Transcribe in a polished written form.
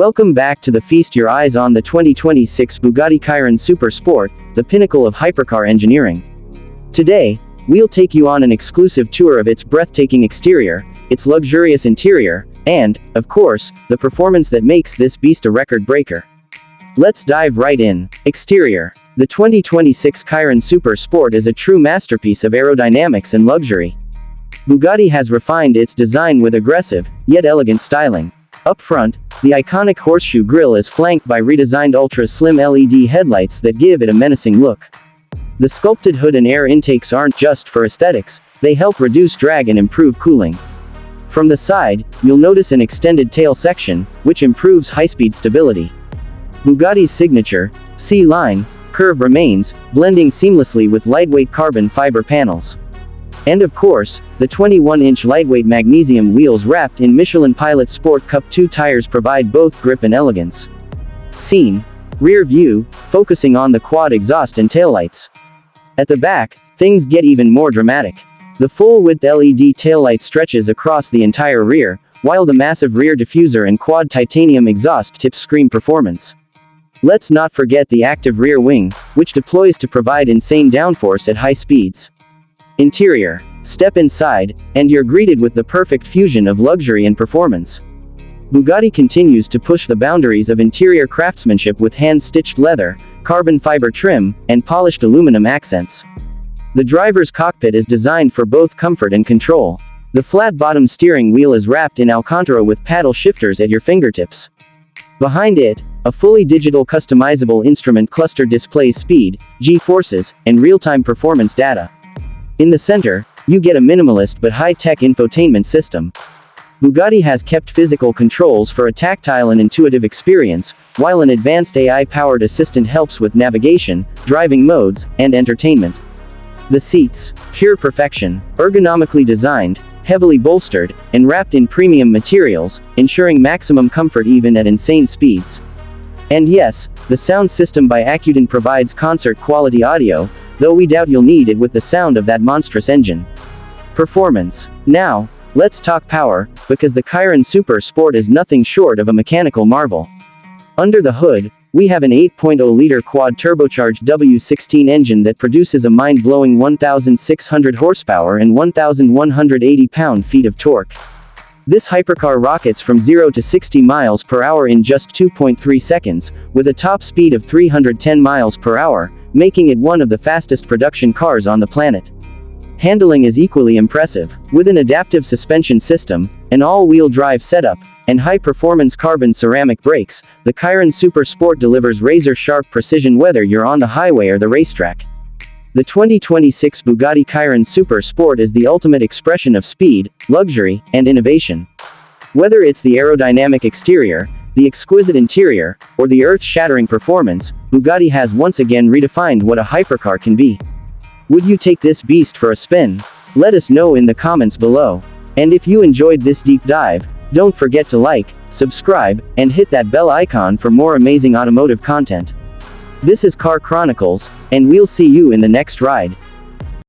Welcome back to the feast your eyes on the 2026 Bugatti Chiron Super Sport, the pinnacle of hypercar engineering. Today, we'll take you on an exclusive tour of its breathtaking exterior, its luxurious interior, and, of course, the performance that makes this beast a record breaker. Let's dive right in. Exterior. The 2026 Chiron Super Sport is a true masterpiece of aerodynamics and luxury. Bugatti has refined its design with aggressive, yet elegant styling. Up front, the iconic horseshoe grille is flanked by redesigned ultra-slim LED headlights that give it a menacing look. The sculpted hood and air intakes aren't just for aesthetics, they help reduce drag and improve cooling. From the side, you'll notice an extended tail section, which improves high-speed stability. Bugatti's signature, C-line, curve remains, blending seamlessly with lightweight carbon fiber panels. And of course, the 21-inch lightweight magnesium wheels wrapped in Michelin Pilot Sport Cup 2 tires provide both grip and elegance. Scene. Rear view, focusing on the quad exhaust and taillights. At the back, things get even more dramatic. The full-width LED taillight stretches across the entire rear, while the massive rear diffuser and quad titanium exhaust tips scream performance. Let's not forget the active rear wing, which deploys to provide insane downforce at high speeds. Interior. Step inside, and you're greeted with the perfect fusion of luxury and performance. Bugatti continues to push the boundaries of interior craftsmanship with hand-stitched leather, carbon fiber trim, and polished aluminum accents. The driver's cockpit is designed for both comfort and control. The flat-bottom steering wheel is wrapped in Alcantara with paddle shifters at your fingertips. Behind it, a fully digital customizable instrument cluster displays speed, G-forces, and real-time performance data. In the center, you get a minimalist but high-tech infotainment system. Bugatti has kept physical controls for a tactile and intuitive experience, while an advanced AI-powered assistant helps with navigation, driving modes, and entertainment. The seats, pure perfection, ergonomically designed, heavily bolstered, and wrapped in premium materials, ensuring maximum comfort even at insane speeds. And yes, the sound system by Acudin provides concert-quality audio, though we doubt you'll need it with the sound of that monstrous engine. Performance. Now, let's talk power, because the Chiron Super Sport is nothing short of a mechanical marvel. Under the hood, we have an 8.0-liter quad-turbocharged W16 engine that produces a mind-blowing 1,600 horsepower and 1,180 pound-feet of torque. This hypercar rockets from 0 to 60 miles per hour in just 2.3 seconds, with a top speed of 310 miles per hour, making it one of the fastest production cars on the planet. Handling is equally impressive. With an adaptive suspension system, an all-wheel drive setup, and high-performance carbon ceramic brakes, the Chiron Super Sport delivers razor-sharp precision whether you're on the highway or the racetrack. The 2026 Bugatti Chiron Super Sport is the ultimate expression of speed, luxury, and innovation. Whether it's the aerodynamic exterior, the exquisite interior, or the earth-shattering performance, Bugatti has once again redefined what a hypercar can be. Would you take this beast for a spin? Let us know in the comments below. And if you enjoyed this deep dive, don't forget to like, subscribe, and hit that bell icon for more amazing automotive content. This is Car Chronicles, and we'll see you in the next ride.